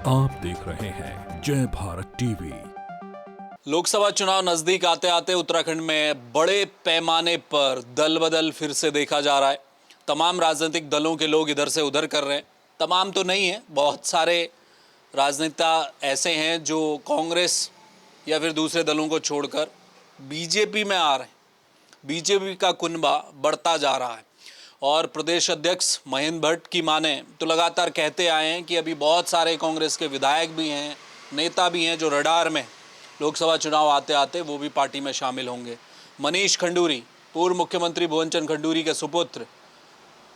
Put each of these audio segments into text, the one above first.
आप देख रहे हैं जय भारत टीवी। लोकसभा चुनाव नजदीक आते आते उत्तराखंड में बड़े पैमाने पर दल बदल फिर से देखा जा रहा है। तमाम राजनीतिक दलों के लोग इधर से उधर कर रहे हैं। तमाम तो नहीं है, बहुत सारे राजनेता ऐसे हैं जो कांग्रेस या फिर दूसरे दलों को छोड़कर बीजेपी में आ रहे हैं। बीजेपी का कुनबा बढ़ता जा रहा है और प्रदेश अध्यक्ष महेंद्र भट्ट की माने तो लगातार कहते आए हैं कि अभी बहुत सारे कांग्रेस के विधायक भी हैं, नेता भी हैं जो रडार में लोकसभा चुनाव आते आते वो भी पार्टी में शामिल होंगे। मनीष खंडूरी, पूर्व मुख्यमंत्री भुवनचंद खंडूरी के सुपुत्र,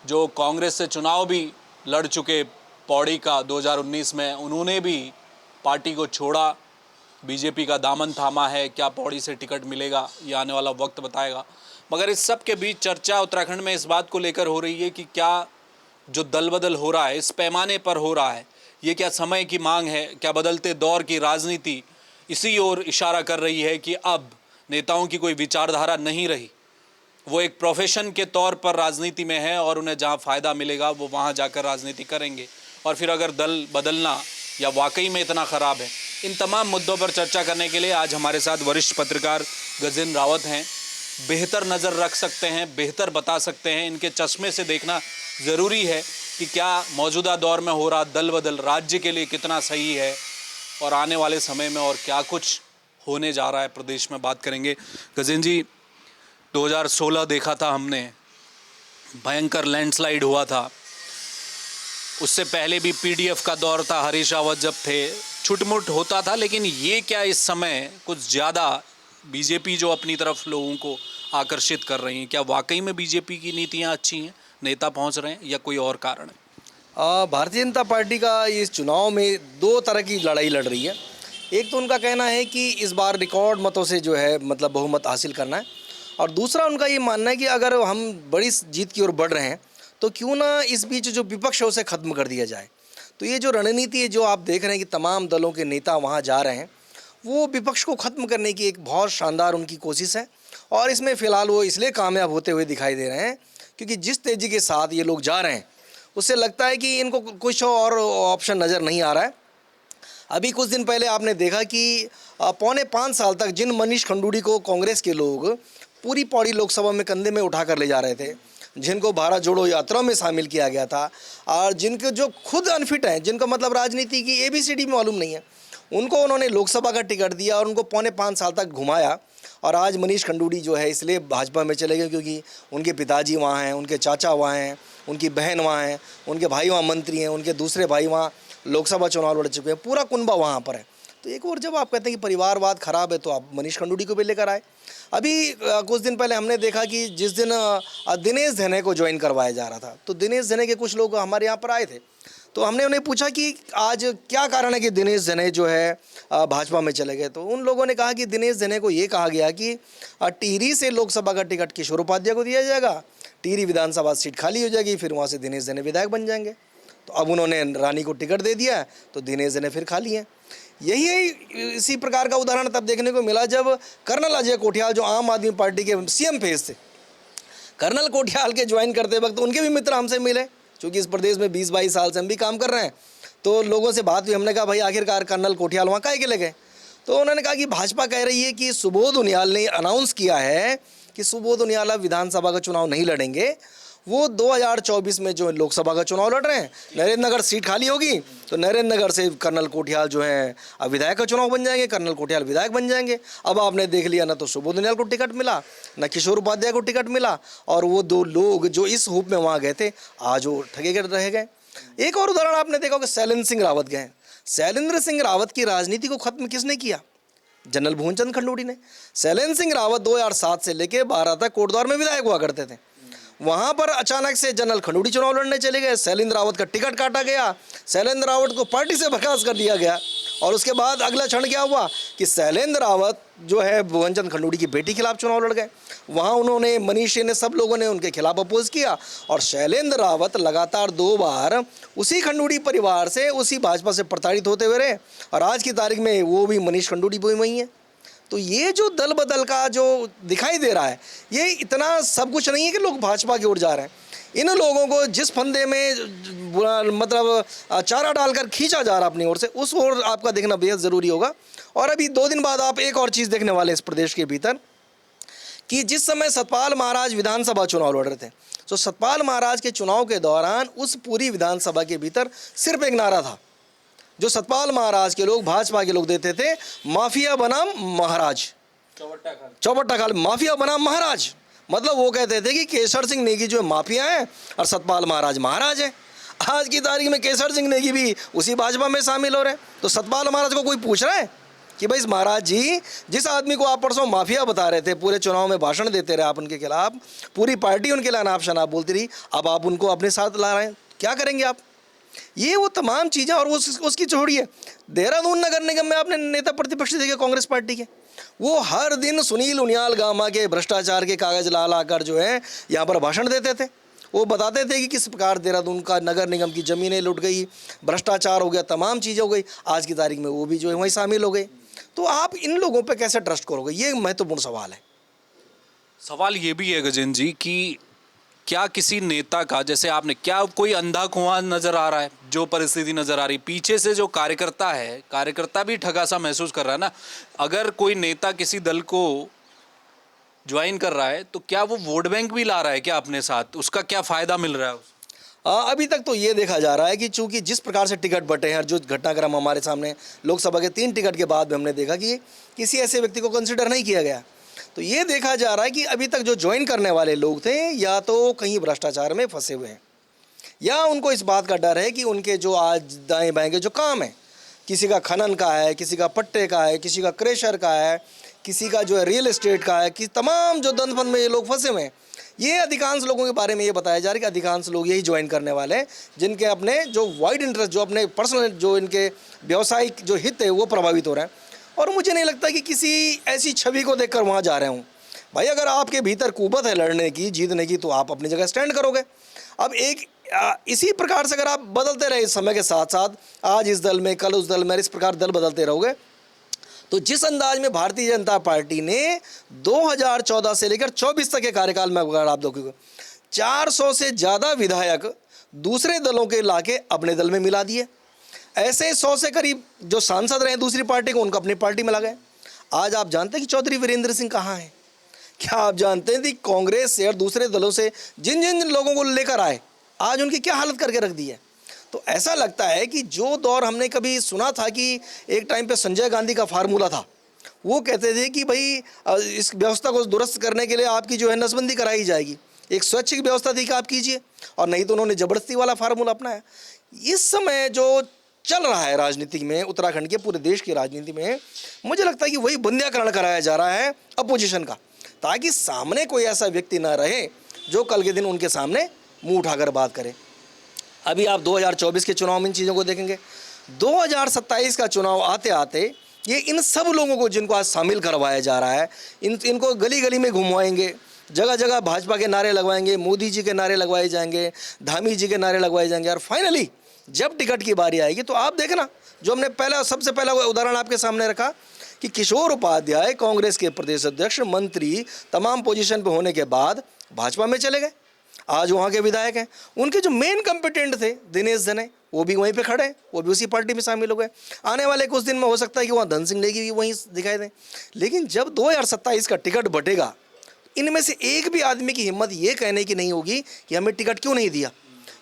जो कांग्रेस से चुनाव भी लड़ चुके पौड़ी का 2019 में, उन्होंने भी पार्टी को छोड़ा, बीजेपी का दामन थामा है। क्या पौड़ी से टिकट मिलेगा, ये आने वाला वक्त बताएगा। मगर इस सब के बीच चर्चा उत्तराखंड में इस बात को लेकर हो रही है कि क्या जो दल बदल हो रहा है, इस पैमाने पर हो रहा है, ये क्या समय की मांग है? क्या बदलते दौर की राजनीति इसी ओर इशारा कर रही है कि अब नेताओं की कोई विचारधारा नहीं रही, वो एक प्रोफेशन के तौर पर राजनीति में है और उन्हें जहां फ़ायदा मिलेगा वो वहां जाकर राजनीति करेंगे? और फिर अगर दल बदलना या वाकई में इतना ख़राब है, इन तमाम मुद्दों पर चर्चा करने के लिए आज हमारे साथ वरिष्ठ पत्रकार गजेंद्र रावत हैं। बेहतर नज़र रख सकते हैं, बेहतर बता सकते हैं। इनके चश्मे से देखना ज़रूरी है कि क्या मौजूदा दौर में हो रहा दल बदल राज्य के लिए कितना सही है और आने वाले समय में और क्या कुछ होने जा रहा है प्रदेश में, बात करेंगे। गजेंद्र जी, 2016 देखा था हमने, भयंकर लैंडस्लाइड हुआ था। उससे पहले भी पीडीएफ का दौर था, हरीश रावत जब थे, छुटमुट होता था। लेकिन ये क्या इस समय कुछ ज़्यादा बीजेपी जो अपनी तरफ लोगों को आकर्षित कर रही हैं, क्या वाकई में बीजेपी की नीतियां अच्छी हैं, नेता पहुंच रहे हैं, या कोई और कारण है? भारतीय जनता पार्टी का इस चुनाव में दो तरह की लड़ाई लड़ रही है। एक तो उनका कहना है कि इस बार रिकॉर्ड मतों से जो है मतलब बहुमत हासिल करना है, और दूसरा उनका ये मानना है कि अगर हम बड़ी जीत की ओर बढ़ रहे हैं तो क्यों ना इस बीच जो विपक्ष है उसे ख़त्म कर दिया जाए। तो ये जो रणनीति है जो आप देख रहे हैं कि तमाम दलों के नेता वहाँ जा रहे हैं, वो विपक्ष को ख़त्म करने की एक बहुत शानदार उनकी कोशिश है। और इसमें फ़िलहाल वो इसलिए कामयाब होते हुए दिखाई दे रहे हैं क्योंकि जिस तेज़ी के साथ ये लोग जा रहे हैं उससे लगता है कि इनको कुछ और ऑप्शन नज़र नहीं आ रहा है। अभी कुछ दिन पहले आपने देखा कि पौने 5 साल तक जिन मनीष खंडूरी को कांग्रेस के लोग पूरी पौड़ी लोकसभा में कंधे में उठा कर ले जा रहे थे, जिनको भारत जोड़ो यात्रा में शामिल किया गया था, और जिनके जो खुद अनफिट हैं, जिनको मतलब राजनीति की ABCD मालूम नहीं है, उनको उन्होंने लोकसभा का टिकट दिया और उनको पौने 5 साल तक घुमाया। और आज मनीष खंडूरी जो है इसलिए भाजपा में चले गए क्योंकि उनके पिताजी वहाँ हैं, उनके चाचा वहाँ हैं, उनकी बहन वहाँ हैं, उनके भाई वहाँ मंत्री हैं, उनके दूसरे भाई वहाँ लोकसभा चुनाव लड़ चुके हैं, पूरा कुनबा वहाँ पर है। तो एक और जब आप कहते हैं कि परिवारवाद खराब है तो आप मनीष खंडूरी को भी लेकर आए। अभी कुछ दिन पहले हमने देखा कि जिस दिन दिनेश धने को ज्वाइन करवाया जा रहा था, तो दिनेश धने के कुछ लोग हमारे यहाँ पर आए थे, तो हमने उन्हें पूछा कि आज क्या कारण है कि दिनेश धने जो है भाजपा में चले गए। तो उन लोगों ने कहा कि दिनेश धने को ये कहा गया कि टिहरी से लोकसभा का टिकट किशोर उपाध्याय को दिया जाएगा, टिहरी विधानसभा सीट खाली हो जाएगी, फिर वहाँ से दिनेश धने विधायक बन जाएंगे। तो अब उन्होंने रानी को टिकट दे दिया तो दिनेश धने फिर खाली हैं। इसी प्रकार का उदाहरण तब देखने को मिला जब कर्नल अजय कोठियाल, जो आम आदमी पार्टी के CM फेज थे, कर्नल कोठियाल के ज्वाइन करते वक्त उनके भी मित्र हमसे मिले, क्योंकि इस प्रदेश में 20-22 साल से हम भी काम कर रहे हैं। तो लोगों से बात हुई, हमने कहा भाई आखिरकार कर्नल कोठियाल वहाँ काहे के ले गए? तो उन्होंने कहा कि भाजपा कह रही है कि सुबोध उनियाल ने अनाउंस किया है कि सुबोध उनियाल अब विधानसभा का चुनाव नहीं लड़ेंगे, वो 2024 में जो लोकसभा का चुनाव लड़ रहे हैं, नरेंद्र नगर सीट खाली होगी तो नरेंद्र नगर से कर्नल कोठियाल जो है अब विधायक का चुनाव बन जाएंगे, कर्नल कोठियाल विधायक बन जाएंगे। अब आपने देख लिया, ना तो सुबोध उनियाल को टिकट मिला, ना किशोर उपाध्याय को टिकट मिला, और वो दो लोग जो इस हुप में वहाँ गए थे आज वो ठगे कर रह गए। एक और उदाहरण आपने देखा होगा, शैलेंद्र सिंह रावत गए। शैलेंद्र सिंह रावत की राजनीति को खत्म किसने किया? जनरल भुवनचंद खंडूरी ने। शैलेंद्र सिंह रावत 2007 से लेकर 12 तक कोटद्वार में विधायक हुआ करते थे। वहाँ पर अचानक से जनरल खंडूरी चुनाव लड़ने चले गए, शैलेंद्र रावत का टिकट काटा गया, शैलेंद्र रावत को पार्टी से बर्खास्त कर दिया गया। और उसके बाद अगला क्षण क्या हुआ कि शैलेंद्र रावत जो है भुवनचंद खंडूरी की बेटी खिलाफ चुनाव लड़ गए। वहाँ उन्होंने, मनीष ने, सब लोगों ने उनके खिलाफ अपोज किया, और शैलेंद्र रावत लगातार 2 बार उसी खंडूरी परिवार से, उसी भाजपा से प्रताड़ित होते हुए रहे, और आज की तारीख में वो भी मनीष खंडूरी वही है। तो ये जो दल बदल का जो दिखाई दे रहा है, ये इतना सब कुछ नहीं है कि लोग भाजपा की ओर जा रहे हैं। इन लोगों को जिस फंदे में मतलब चारा डालकर खींचा जा रहा अपनी ओर से, उस ओर आपका देखना बेहद ज़रूरी होगा। और अभी 2 दिन बाद आप एक और चीज़ देखने वाले हैं इस प्रदेश के भीतर, कि जिस समय सतपाल महाराज विधानसभा चुनाव लड़ रहे थे, तो सतपाल महाराज के चुनाव के दौरान उस पूरी विधानसभा के भीतर सिर्फ एक नारा था जो सतपाल महाराज के लोग, भाजपा के लोग देते थे, माफिया बनाम महाराज, चौबट्टा खाल माफिया बनाम महाराज। मतलब वो कहते थे कि केसर सिंह नेगी जो माफिया है और सतपाल महाराज महाराज है। आज की तारीख में केसर सिंह नेगी भी उसी भाजपा में शामिल हो रहे हैं। तो सतपाल महाराज को कोई पूछ रहा है कि भाई महाराज जी, जिस आदमी को आप परसों माफिया बता रहे थे, पूरे चुनाव में भाषण देते रहे आप उनके खिलाफ, पूरी पार्टी उनके लिए अनाप शनाप बोलती रही, अब आप उनको अपने साथ ला रहे हैं, क्या करेंगे आप? ये वो तमाम चीज़ें। और उसकी छोड़िए, देहरादून नगर निगम में आपने नेता प्रतिपक्ष देखे कांग्रेस पार्टी के, वो हर दिन सुनील उनियाल गामा के भ्रष्टाचार के कागज ला ला कर जो है यहाँ पर भाषण देते थे। वो बताते थे कि किस प्रकार देहरादून का नगर निगम की ज़मीनें लुट गई, भ्रष्टाचार हो गया, तमाम चीज़ें हो गई। आज की तारीख में वो भी जो है वहीं शामिल हो गए। तो आप इन लोगों पे कैसे ट्रस्ट करोगे? ये महत्वपूर्ण सवाल है। सवाल ये भी है गजेंद्र जी कि क्या किसी नेता का, जैसे आपने, क्या कोई अंधा कुआं नजर आ रहा है? जो परिस्थिति नजर आ रही, पीछे से जो कार्यकर्ता है, कार्यकर्ता भी ठगा सा महसूस कर रहा है ना। अगर कोई नेता किसी दल को ज्वाइन कर रहा है तो क्या वो वोट बैंक भी ला रहा है क्या अपने साथ? उसका क्या फायदा मिल रहा है? अभी तक तो ये देखा जा रहा है कि चूंकि जिस प्रकार से टिकट बटे हैं, जो घटनाक्रम हमारे सामने लोकसभा के 3 टिकट के बाद भी हमने देखा कि किसी ऐसे व्यक्ति को कंसिडर नहीं किया गया। तो ये देखा जा रहा है कि अभी तक जो ज्वाइन करने वाले लोग थे, या तो कहीं भ्रष्टाचार में फंसे हुए हैं, या उनको इस बात का डर है कि उनके जो आज दाएं बाएं के जो काम है, किसी का खनन का है, किसी का पट्टे का है, किसी का क्रेशर का है, किसी का जो है रियल एस्टेट का है, कि तमाम जो दंड फंद में ये लोग फंसे हुए हैं। ये अधिकांश लोगों के बारे में ये बताया जा रहा है कि अधिकांश लोग यही ज्वाइन करने वाले हैं जिनके अपने जो वाइड इंटरेस्ट, जो अपने पर्सनल, जो इनके व्यावसायिक जो हित है वो प्रभावित हो रहे हैं। और मुझे नहीं लगता कि किसी ऐसी छवि को देखकर वहाँ जा रहे हूँ। भाई अगर आपके भीतर कुव्वत है लड़ने की, जीतने की, तो आप अपनी जगह स्टैंड करोगे। अब इसी प्रकार से अगर आप बदलते रहे इस समय के साथ साथ, आज इस दल में, कल उस दल में, इस प्रकार दल बदलते रहोगे, तो जिस अंदाज में भारतीय जनता पार्टी ने 2014 से लेकर 24 तक के कार्यकाल में, अगर आप देखोगे, 400 से ज़्यादा विधायक दूसरे दलों के लाके अपने दल में मिला दिए। ऐसे 100 से करीब जो सांसद रहे दूसरी पार्टी को, उनको अपनी पार्टी में ला गए। आज आप जानते हैं कि चौधरी वीरेंद्र सिंह कहाँ हैं? क्या आप जानते हैं कि कांग्रेस से और दूसरे दलों से जिन जिन लोगों को लेकर आए, आज उनकी क्या हालत करके रख दी है? तो ऐसा लगता है कि जो दौर हमने कभी सुना था कि एक टाइम पे संजय गांधी का फार्मूला था, वो कहते थे कि भाई इस व्यवस्था को दुरुस्त करने के लिए आपकी जो है नसबंदी कराई जाएगी, एक स्वैच्छिक व्यवस्था थी कि आप कीजिए, और नहीं तो उन्होंने जबरदस्ती वाला फार्मूला अपनाया। इस समय जो चल रहा है राजनीति में, उत्तराखंड के, पूरे देश की राजनीति में, मुझे लगता है कि वही बंध्याकरण कराया जा रहा है अपोजिशन का, ताकि सामने कोई ऐसा व्यक्ति ना रहे जो कल के दिन उनके सामने मुंह उठाकर बात करे। अभी आप 2024 के चुनाव में इन चीज़ों को देखेंगे। 2027 का चुनाव आते आते ये इन सब लोगों को जिनको आज शामिल करवाया जा रहा है, इनको गली गली में घुमवाएंगे, जगह जगह भाजपा के नारे लगवाएंगे, मोदी जी के नारे लगवाए जाएंगे, धामी जी के नारे लगवाए जाएंगे, और फाइनली जब टिकट की बारी आएगी तो आप देखना, जो हमने सबसे पहला उदाहरण आपके सामने रखा कि किशोर उपाध्याय कांग्रेस के प्रदेश अध्यक्ष, मंत्री, तमाम पोजीशन पे होने के बाद भाजपा में चले गए। आज वहाँ के विधायक हैं, उनके जो मेन कंपिटेंट थे दिनेश जने, वो भी वहीं पे खड़े हैं, वो भी उसी पार्टी में शामिल हो गए। आने वाले कुछ दिन में हो सकता है कि वहाँ धन सिंह नेगी भी वहीं दिखाई दें। लेकिन जब 2027 का टिकट बटेगा, इनमें से एक भी आदमी की हिम्मत ये कहने की नहीं होगी कि हमें टिकट क्यों नहीं दिया,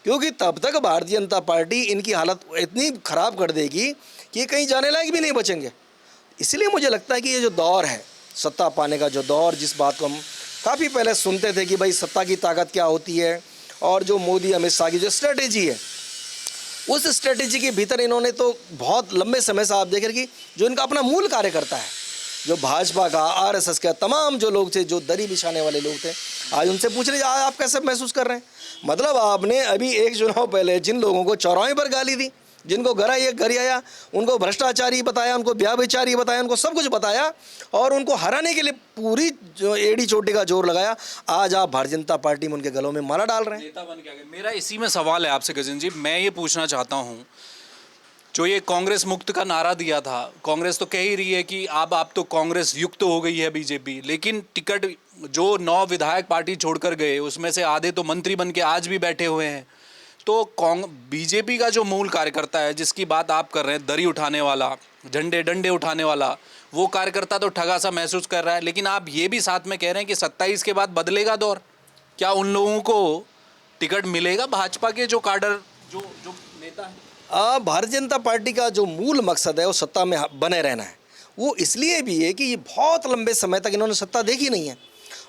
क्योंकि तब तक भारतीय जनता पार्टी इनकी हालत इतनी ख़राब कर देगी कि कहीं जाने लायक भी नहीं बचेंगे। इसलिए मुझे लगता है कि ये जो दौर है, सत्ता पाने का जो दौर, जिस बात को हम काफ़ी पहले सुनते थे कि भाई सत्ता की ताकत क्या होती है, और जो मोदी अमित शाह की जो स्ट्रेटेजी है, उस स्ट्रेटेजी के भीतर इन्होंने तो बहुत लंबे समय से आप देख रहे कि जो इनका अपना मूल कार्यकर्ता है, जो भाजपा का, आरएसएस का, तमाम जो लोग थे, जो दरी बिछाने वाले लोग थे, आज उनसे पूछ रहे आज आप कैसे महसूस कर रहे हैं? मतलब आपने अभी एक चुनाव पहले जिन लोगों को चौराहे पर गाली दी, जिनको घर आया, उनको भ्रष्टाचारी बताया, उनको ब्याहचारी बताया, उनको सब कुछ बताया, और उनको हराने के लिए पूरी जो एड़ी चोटी का जोर लगाया, आज आप भारतीय जनता पार्टी में उनके गलों में माला डाल रहे हैं। नेता बन के आ गए। मेरा इसी में सवाल है आपसे गजेंद्र जी, मैं ये पूछना चाहता हूँ, जो ये कांग्रेस मुक्त का नारा दिया था, कांग्रेस तो कह ही रही है कि अब आप तो कांग्रेस युक्त हो गई है बीजेपी, लेकिन टिकट जो 9 विधायक पार्टी छोड़कर गए उसमें से आधे तो मंत्री बन के आज भी बैठे हुए हैं। तो बीजेपी का जो मूल कार्यकर्ता है जिसकी बात आप कर रहे हैं, दरी उठाने वाला, झंडे डंडे उठाने वाला, वो कार्यकर्ता तो ठगा सा महसूस कर रहा है। लेकिन आप ये भी साथ में कह रहे हैं कि 27 के बाद बदलेगा दौर। क्या उन लोगों को टिकट मिलेगा भाजपा के जो काडर जो नेता है? भारतीय जनता पार्टी का जो मूल मकसद है वो सत्ता में बने रहना है। वो इसलिए भी है कि ये बहुत लंबे समय तक इन्होंने सत्ता देखी नहीं है,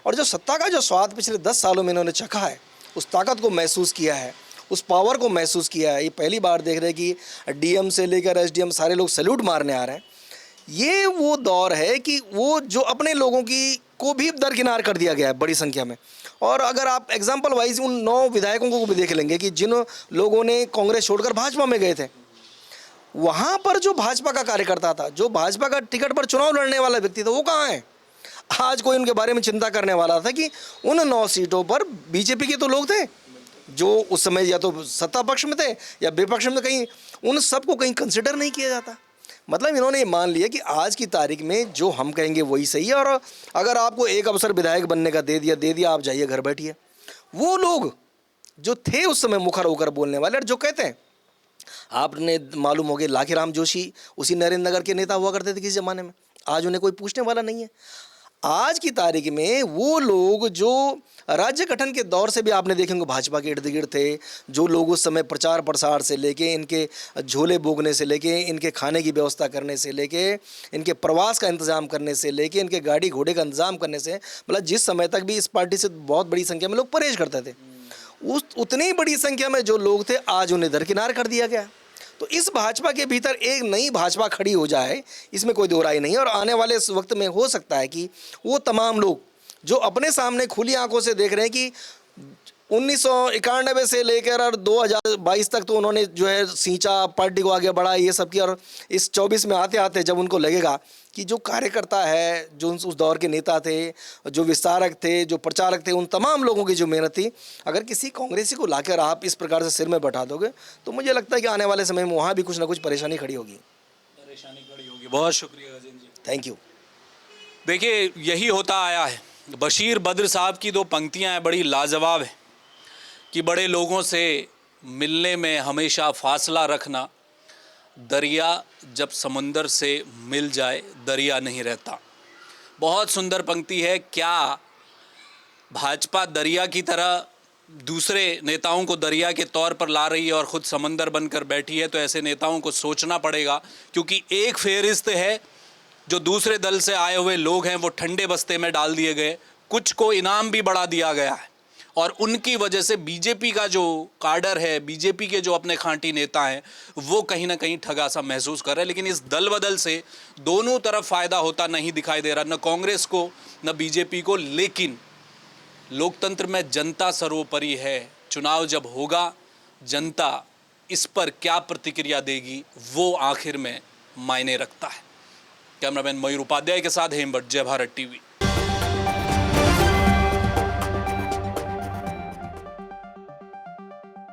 और जो सत्ता का जो स्वाद पिछले 10 सालों में इन्होंने चखा है, उस ताकत को महसूस किया है, उस पावर को महसूस किया है। ये पहली बार देख रहे हैं कि डीएम से लेकर एसडीएम सारे लोग सैल्यूट मारने आ रहे हैं। ये वो दौर है कि वो जो अपने लोगों की को भी दरकिनार कर दिया गया है बड़ी संख्या में। और अगर आप एग्जाम्पल वाइज उन 9 विधायकों को भी देख लेंगे कि जिन लोगों ने कांग्रेस छोड़कर भाजपा में गए थे, वहाँ पर जो भाजपा का कार्यकर्ता था, जो भाजपा का टिकट पर चुनाव लड़ने वाला व्यक्ति था, वो कहाँ है? आज कोई उनके बारे में चिंता करने वाला था कि उन 9 सीटों पर बीजेपी के तो लोग थे जो उस समय या तो सत्ता पक्ष में थे या विपक्ष में, कहीं उन सबको कहीं कंसिडर नहीं किया जाता। मतलब इन्होंने ये मान लिया कि आज की तारीख में जो हम कहेंगे वही सही है, और अगर आपको एक अवसर विधायक बनने का दे दिया, आप जाइए घर बैठिए। वो लोग जो थे उस समय मुखर होकर बोलने वाले और जो कहते हैं, आपने मालूम हो गया लाखीराम जोशी उसी नरेंद्र नगर के नेता हुआ करते थे किसी ज़माने में, आज उन्हें कोई पूछने वाला नहीं है। आज की तारीख में वो लोग जो राज्य गठन के दौर से भी आपने देखेंगे भाजपा के इर्द गिर्द थे, जो लोग उस समय प्रचार प्रसार से लेके, इनके झोले बोगने से लेके, इनके खाने की व्यवस्था करने से लेके, इनके प्रवास का इंतजाम करने से लेके, इनके गाड़ी घोड़े का इंतजाम करने से, मतलब जिस समय तक भी इस पार्टी से बहुत बड़ी संख्या में लोग परहेज करते थे, उतनी बड़ी संख्या में जो लोग थे आज उन्हें दरकिनार कर दिया गया। तो इस भाजपा के भीतर एक नई भाजपा खड़ी हो जाए, इसमें कोई दो राय नहीं है। और आने वाले इस वक्त में हो सकता है कि वो तमाम लोग जो अपने सामने खुली आंखों से देख रहे हैं कि 1991 से लेकर और 2022 तक तो उन्होंने जो है सींचा, पार्टी को आगे बढ़ाया, ये सब किया, और इस 24 में आते आते जब उनको लगेगा कि जो कार्यकर्ता है, जो उस दौर के नेता थे, जो विस्तारक थे, जो प्रचारक थे, उन तमाम लोगों की जो मेहनत थी, अगर किसी कांग्रेसी को लाकर आप इस प्रकार से सिर में बैठा दोगे तो मुझे लगता है कि आने वाले समय में वहाँ भी कुछ ना कुछ परेशानी खड़ी होगी। बहुत शुक्रिया गजेंद्र जी, थैंक यू। देखिए, यही होता आया है। बशीर बद्र साहब की 2 पंक्तियाँ हैं, बड़ी लाजवाब है कि बड़े लोगों से मिलने में हमेशा फासला रखना, दरिया जब समुंदर से मिल जाए दरिया नहीं रहता। बहुत सुंदर पंक्ति है। क्या भाजपा दरिया की तरह दूसरे नेताओं को दरिया के तौर पर ला रही है और ख़ुद समंदर बनकर बैठी है? तो ऐसे नेताओं को सोचना पड़ेगा, क्योंकि एक फेरिस्त है, जो दूसरे दल से आए हुए लोग हैं वो ठंडे बस्ते में डाल दिए गए, कुछ को इनाम भी बढ़ा दिया गया है, और उनकी वजह से बीजेपी का जो काडर है, बीजेपी के जो अपने खांटी नेता हैं, वो कहीं ना कहीं ठगा सा महसूस कर रहे हैं। लेकिन इस दल बदल से दोनों तरफ फ़ायदा होता नहीं दिखाई दे रहा, न कांग्रेस को न बीजेपी को। लेकिन लोकतंत्र में जनता सर्वोपरि है। चुनाव जब होगा, जनता इस पर क्या प्रतिक्रिया देगी वो आखिर में मायने रखता है। कैमरामैन मयूर उपाध्याय के साथ हेमभट्ट, जय भारत टीवी।